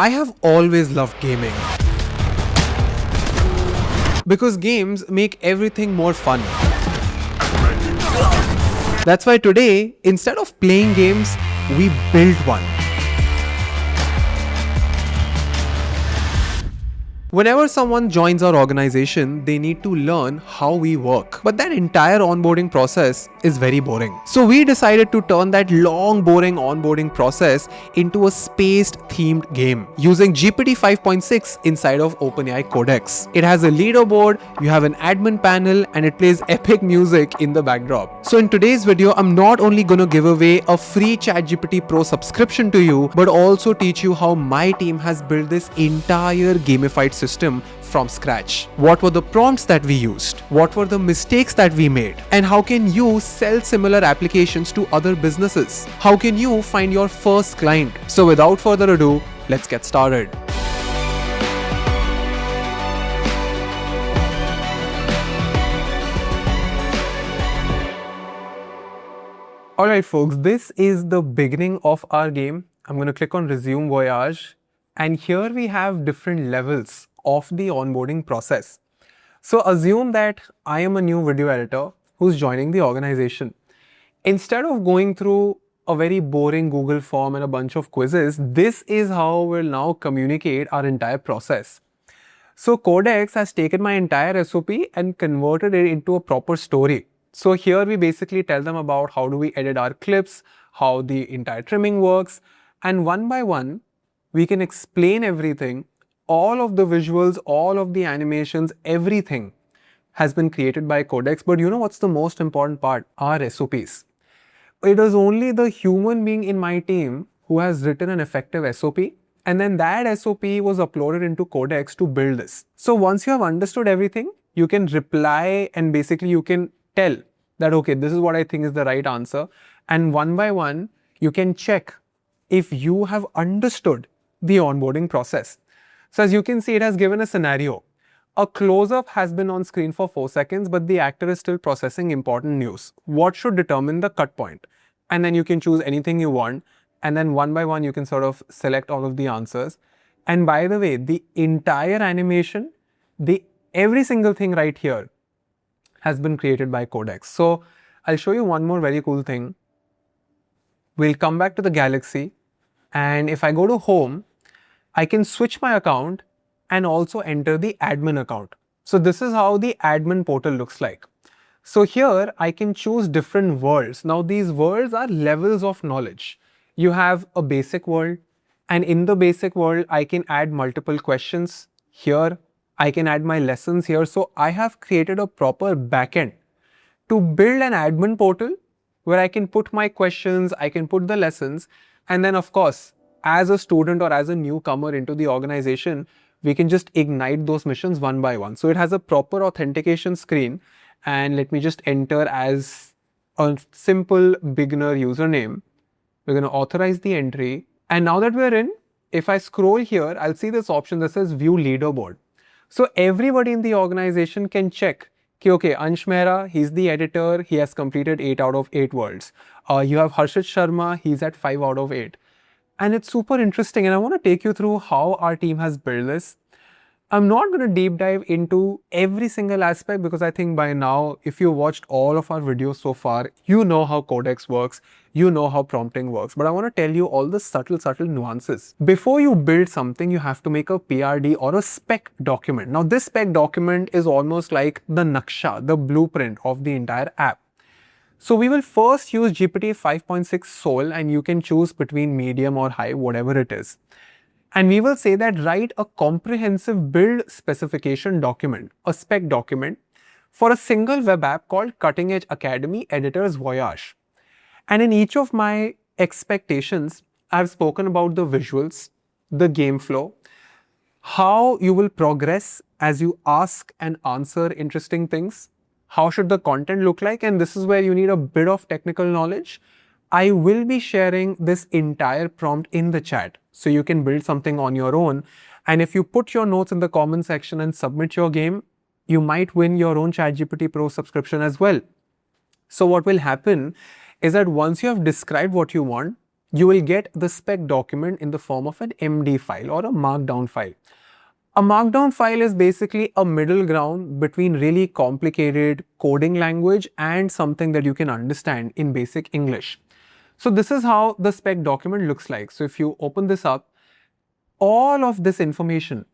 I have always loved gaming because games make everything more fun. That's why today, instead of playing games, we build one. Whenever someone joins our organization, they need to learn how we work. But that entire onboarding process is very boring. So we decided to turn that long, boring onboarding process into a spaced themed game using GPT-5.6 inside of OpenAI Codex. It has a leaderboard, you have an admin panel, and it plays epic music in the backdrop. So in today's video, I'm not only gonna give away a free ChatGPT Pro subscription to you, but also teach you how my team has built this entire gamified system from scratch. What were the prompts that we used? What were the mistakes that we made? And how can you sell similar applications to other businesses? How can you find your first client? So without further ado, let's get started. Alright folks, this is the beginning of our game. I'm going to click on Resume Voyage. And here we have different levels of the onboarding process. So assume that I am a new video editor who's joining the organization. Instead of going through a very boring Google form and a bunch of quizzes, this is how we'll now communicate our entire process. So Codex has taken my entire SOP and converted it into a proper story. So here we basically tell them about how do we edit our clips, how the entire trimming works, and one by one, we can explain everything. All of the visuals, all of the animations, everything has been created by Codex. But you know what's the most important part? Our SOPs. It is only the human being in my team who has written an effective SOP. And then that SOP was uploaded into Codex to build this. So once you have understood everything, you can reply and basically you can tell that, okay, this is what I think is the right answer. And one by one, you can check if you have understood the onboarding process. So as you can see, it has given a scenario. A close-up has been on screen for 4 seconds, but the actor is still processing important news. What should determine the cut point? And then you can choose anything you want. And then one by one, you can sort of select all of the answers. And by the way, the entire animation, every single thing right here has been created by Codex. So I'll show you one more very cool thing. We'll come back to the Galaxy. And if I go to home, I can switch my account and also enter the admin account. So this is how the admin portal looks like. So here I can choose different worlds. Now these worlds are levels of knowledge. You have a basic world, and in the basic world, I can add multiple questions. Here, I can add my lessons here. So I have created a proper backend to build an admin portal where I can put my questions, I can put the lessons, and then of course, as a student or as a newcomer into the organization, we can just ignite those missions one by one. So it has a proper authentication screen, and let me just enter as a simple beginner username. We're going to authorize the entry. And now that we're in, if I scroll here, I'll see this option that says view leaderboard. So everybody in the organization can check, okay, Ansh Mehra, he's the editor, he has completed 8 out of 8 worlds. You have Harshit Sharma, he's at 5 out of 8. And it's super interesting, and I want to take you through how our team has built this. I'm not going to deep dive into every single aspect because I think by now, if you watched all of our videos so far, you know how Codex works, you know how prompting works. But I want to tell you all the subtle nuances. Before you build something, you have to make a PRD or a spec document. Now, this spec document is almost like the naksha, the blueprint of the entire app. So we will first use GPT 5.6 Soul, and you can choose between medium or high, whatever it is. And we will say that write a comprehensive build specification document, a spec document, for a single web app called Cutting Edge Academy Editor's Voyage. And in each of my expectations, I've spoken about the visuals, the game flow, how you will progress as you ask and answer interesting things, how should the content look like, and this is where you need a bit of technical knowledge. I will be sharing this entire prompt in the chat so you can build something on your own. And if you put your notes in the comment section and submit your game, you might win your own ChatGPT Pro subscription as well. So what will happen is that once you have described what you want, you will get the spec document in the form of an MD file or a markdown file. A markdown file is basically a middle ground between really complicated coding language and something that you can understand in basic English. So this is how the spec document looks like. So if you open this up, all of this information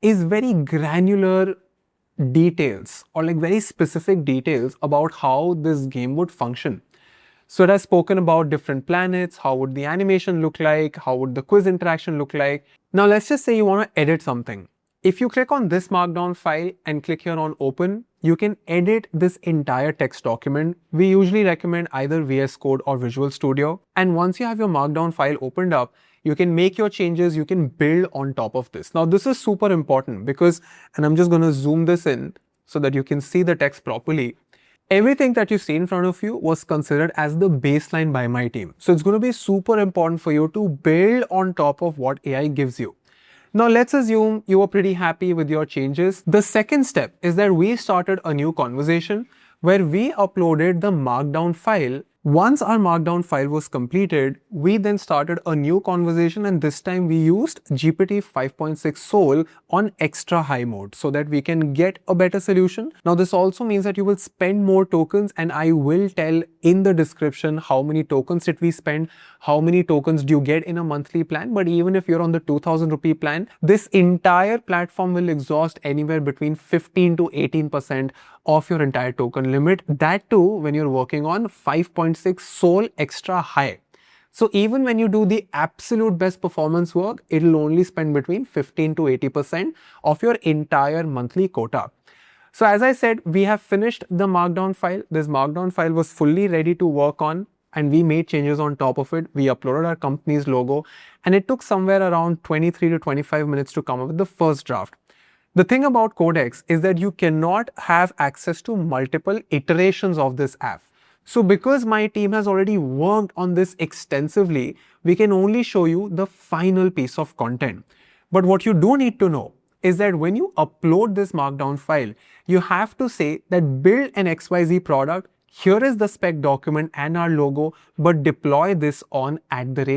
is very granular details or like very specific details about how this game would function. So it has spoken about different planets, how would the animation look like, how would the quiz interaction look like. Now let's just say you want to edit something. If you click on this markdown file and click here on open, you can edit this entire text document. We usually recommend either VS Code or Visual Studio. And once you have your markdown file opened up, you can make your changes, you can build on top of this. Now this is super important because, and I'm just going to zoom this in so that you can see the text properly. Everything that you see in front of you was considered as the baseline by my team. So it's going to be super important for you to build on top of what AI gives you. Now let's assume you were pretty happy with your changes. The second step is that we started a new conversation where we uploaded the markdown file. Once our markdown file was completed, we then started a new conversation, and this time we used GPT 5.6 Soul on extra high mode so that we can get a better solution. Now this also means that you will spend more tokens, and I will tell in the description how many tokens did we spend, how many tokens do you get in a monthly plan. But even if you're on the 2000 rupee plan, this entire platform will exhaust anywhere between 15 to 18% of your entire token limit. That too when you're working on 5.6 Soul extra high. So even when you do the absolute best performance work, it'll only spend between 15 to 80% of your entire monthly quota. So as I said, we have finished the markdown file. This markdown file was fully ready to work on, and we made changes on top of it. We uploaded our company's logo, and it took somewhere around 23 to 25 minutes to come up with the first draft. The thing about Codex is that you cannot have access to multiple iterations of this app. So because my team has already worked on this extensively, we can only show you the final piece of content. But what you do need to know is that when you upload this markdown file, you have to say that build an XYZ product. Here is the spec document and our logo, but deploy this on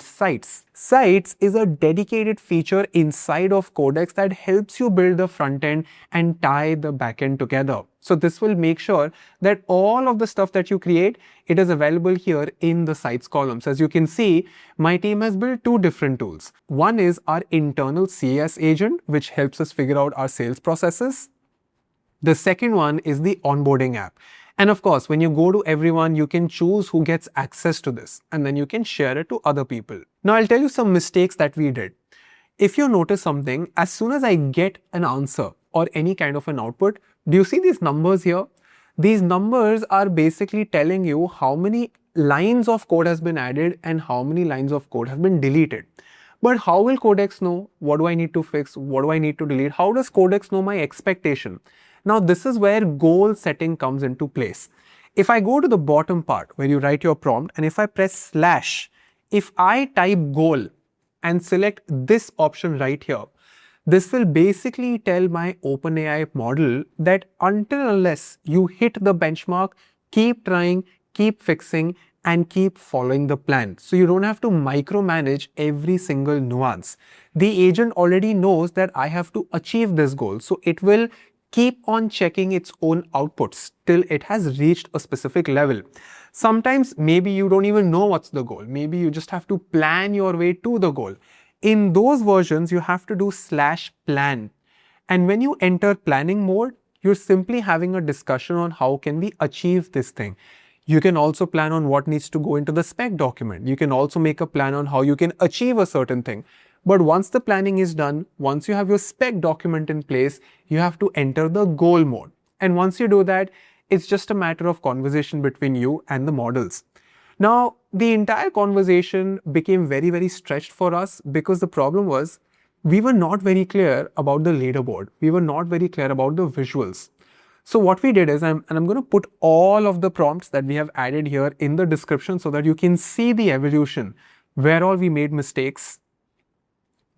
@sites. Sites is a dedicated feature inside of Codex that helps you build the front end and tie the back end together. So this will make sure that all of the stuff that you create, it is available here in the sites columns. As you can see, my team has built two different tools. One is our internal CAS agent, which helps us figure out our sales processes. The second one is the onboarding app. And of course, when you go to everyone, you can choose who gets access to this, and then you can share it to other people. Now, I'll tell you some mistakes that we did. If you notice something, as soon as I get an answer or any kind of an output, do you see these numbers here? These numbers are basically telling you how many lines of code has been added and how many lines of code have been deleted. But how will Codex know what do I need to fix, what do I need to delete? How does Codex know my expectation? Now this is where goal setting comes into place. If I go to the bottom part where you write your prompt, and if I press /, if I type goal and select this option right here, this will basically tell my OpenAI model that until unless you hit the benchmark, keep trying, keep fixing, and keep following the plan. So you don't have to micromanage every single nuance. The agent already knows that I have to achieve this goal. So it will keep on checking its own outputs till it has reached a specific level. Sometimes maybe you don't even know what's the goal. Maybe you just have to plan your way to the goal. In those versions, you have to do /plan. And when you enter planning mode, you're simply having a discussion on how can we achieve this thing. You can also plan on what needs to go into the spec document. You can also make a plan on how you can achieve a certain thing. But once the planning is done, once you have your spec document in place, you have to enter the goal mode. And once you do that, it's just a matter of conversation between you and the models. Now, the entire conversation became very, very stretched for us because the problem was we were not very clear about the leaderboard. We were not very clear about the visuals. So what we did is, I'm going to put all of the prompts that we have added here in the description so that you can see the evolution, where all we made mistakes,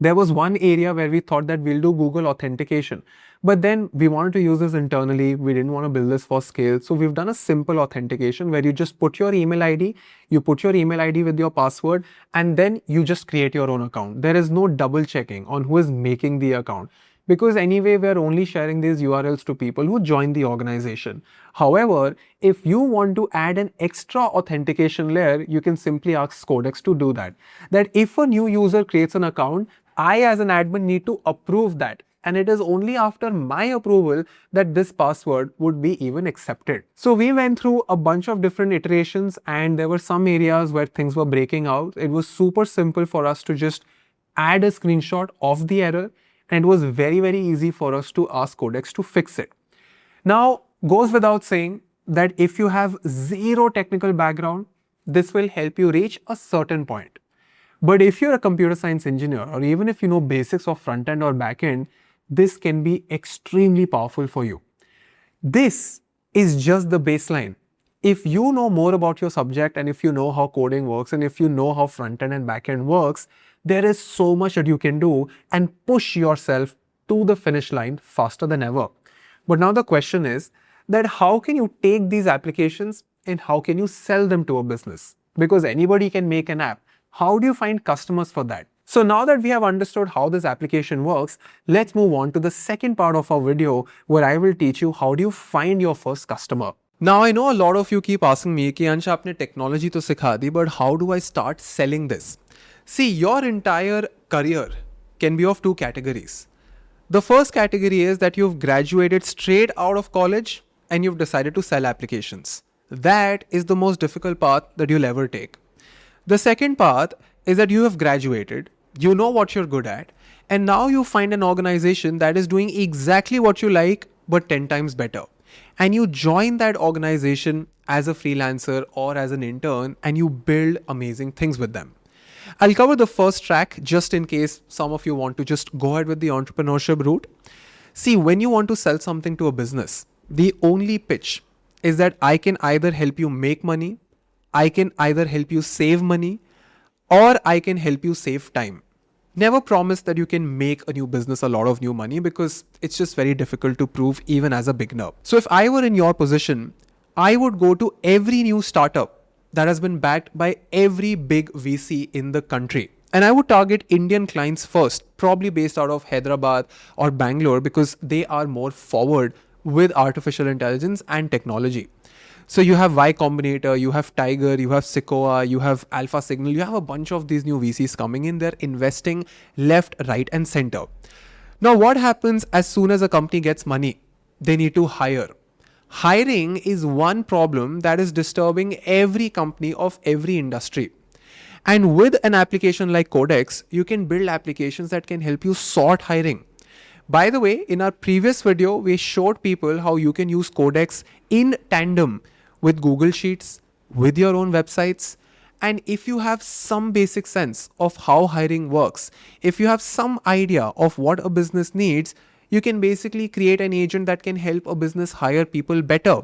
There was one area where we thought that we'll do Google authentication, but then we wanted to use this internally. We didn't want to build this for scale. So we've done a simple authentication where you just put your email ID, you put your email ID with your password, and then you just create your own account. There is no double checking on who is making the account, because anyway, we're only sharing these URLs to people who join the organization. However, if you want to add an extra authentication layer, you can simply ask Codex to do that. That if a new user creates an account, I as an admin need to approve that. And it is only after my approval that this password would be even accepted. So we went through a bunch of different iterations, and there were some areas where things were breaking out. It was super simple for us to just add a screenshot of the error, and it was very, very easy for us to ask Codex to fix it. Now, goes without saying that if you have zero technical background, this will help you reach a certain point. But if you're a computer science engineer, or even if you know basics of front end or back end, this can be extremely powerful for you. This is just the baseline. If you know more about your subject, and if you know how coding works, and if you know how front end and back end works, there is so much that you can do and push yourself to the finish line faster than ever. But now the question is that how can you take these applications and how can you sell them to a business? Because anybody can make an app. How do you find customers for that? So now that we have understood how this application works, let's move on to the second part of our video where I will teach you how do you find your first customer. Now I know a lot of you keep asking me कि अंश आपने technology तो सिखा दी, but how do I start selling this? See, your entire career can be of two categories. The first category is that you've graduated straight out of college and you've decided to sell applications. That is the most difficult path that you'll ever take. The second path is that you have graduated, you know what you're good at, and now you find an organization that is doing exactly what you like but 10 times better. And you join that organization as a freelancer or as an intern and you build amazing things with them. I'll cover the first track just in case some of you want to just go ahead with the entrepreneurship route. See, when you want to sell something to a business, the only pitch is that I can either help you make money, I can either help you save money, or I can help you save time. Never promise that you can make a new business a lot of new money because it's just very difficult to prove even as a beginner. So if I were in your position, I would go to every new startup that has been backed by every big VC in the country. And I would target Indian clients first, probably based out of Hyderabad or Bangalore because they are more forward with artificial intelligence and technology. So you have Y Combinator, you have Tiger, you have Sequoia, you have Alpha Signal, you have a bunch of these new VCs coming in. They're investing left, right, and center. Now, what happens as soon as a company gets money? They need to hire. Hiring is one problem that is disturbing every company of every industry. And with an application like Codex, you can build applications that can help you sort hiring. By the way, in our previous video, we showed people how you can use Codex in tandem with Google Sheets, with your own websites. And if you have some basic sense of how hiring works, if you have some idea of what a business needs, you can basically create an agent that can help a business hire people better.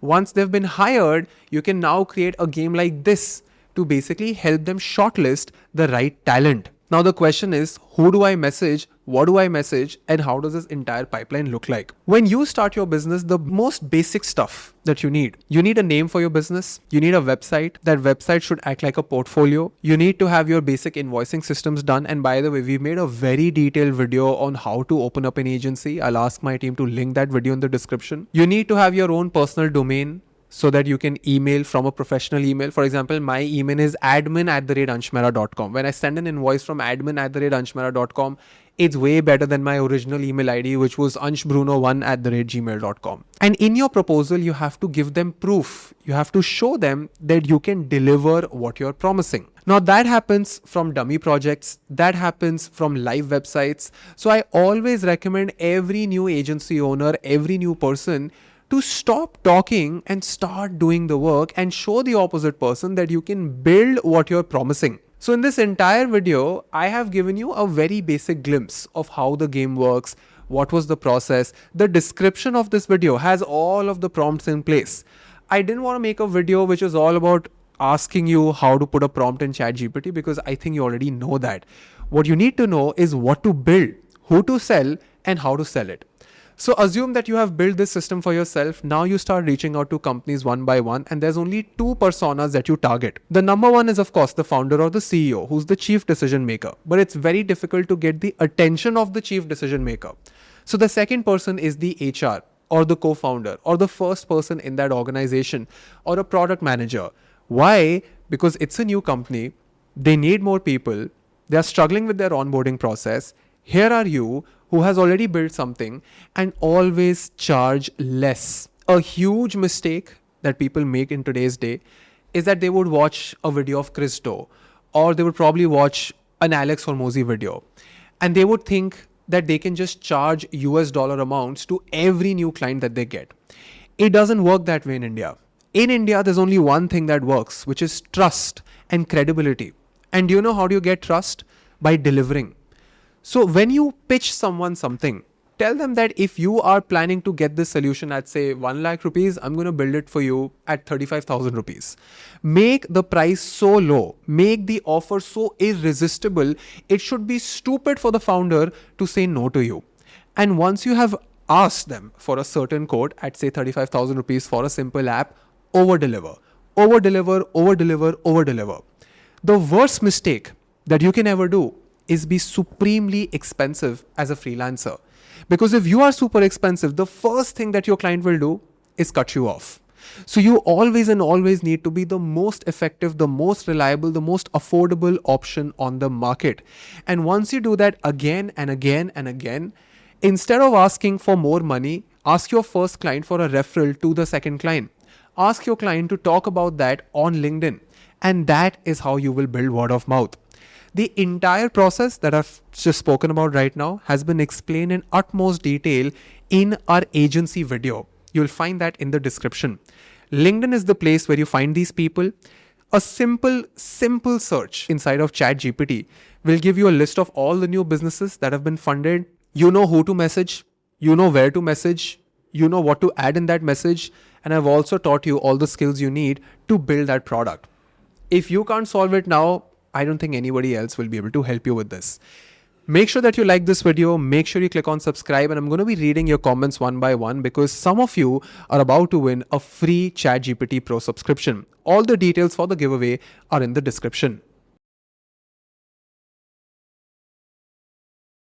Once they've been hired, you can now create a game like this to basically help them shortlist the right talent. Now the question is, who do I message, what do I message, and how does this entire pipeline look like? When you start your business, the most basic stuff that you need a name for your business, you need a website. That website should act like a portfolio. You need to have your basic invoicing systems done. And by the way, we made a very detailed video on how to open up an agency. I'll ask my team to link that video in the description. You need to have your own personal domain, so that you can email from a professional email. For example, my email is admin@anshmehra.com. When I send an invoice from admin@anshmehra.com, it's way better than my original email ID, which was anshbruno1@gmail.com. And in your proposal, you have to give them proof. You have to show them that you can deliver what you're promising. Now that happens from dummy projects, that happens from live websites. So I always recommend every new agency owner, every new person to stop talking and start doing the work and show the opposite person that you can build what you're promising. So in this entire video, I have given you a very basic glimpse of how the game works, what was the process. The description of this video has all of the prompts in place. I didn't want to make a video which is all about asking you how to put a prompt in ChatGPT because I think you already know that. What you need to know is what to build, who to sell, and how to sell it. So assume that you have built this system for yourself. Now you start reaching out to companies one by one, and there's only two personas that you target. The number one is, of course, the founder or the CEO, who's the chief decision maker. But it's very difficult to get the attention of the chief decision maker. So the second person is the HR or the co-founder or the first person in that organization or a product manager. Why? Because it's a new company. They need more people. They are struggling with their onboarding process. Here are you who has already built something and always charge less. A huge mistake that people make in today's day is that they would watch a video of Christo, or they would probably watch an Alex Hormozy video, and they would think that they can just charge US dollar amounts to every new client that they get. It doesn't work that way in India. In India, there's only one thing that works, which is trust and credibility. And do you know how do you get trust? By delivering. So when you pitch someone something, tell them that if you are planning to get this solution at say 1 lakh rupees, I'm going to build it for you at 35,000 rupees. Make the price so low, make the offer so irresistible, it should be stupid for the founder to say no to you. And once you have asked them for a certain quote at say 35,000 rupees for a simple app, over deliver, over deliver, over deliver, over deliver. The worst mistake that you can ever do is be supremely expensive as a freelancer. Because if you are super expensive, the first thing that your client will do is cut you off. So you always and always need to be the most effective, the most reliable, the most affordable option on the market. And once you do that again and again and again, instead of asking for more money, ask your first client for a referral to the second client. Ask your client to talk about that on LinkedIn. And that is how you will build word of mouth. The entire process that I've just spoken about right now has been explained in utmost detail in our agency video. You'll find that in the description. LinkedIn is the place where you find these people. A simple search inside of ChatGPT will give you a list of all the new businesses that have been funded. You know who to message, you know where to message, you know what to add in that message. And I've also taught you all the skills you need to build that product. If you can't solve it now, I don't think anybody else will be able to help you with this. Make sure that you like this video. Make sure you click on subscribe, and I'm going to be reading your comments one by one because some of you are about to win a free ChatGPT Pro subscription. All the details for the giveaway are in the description.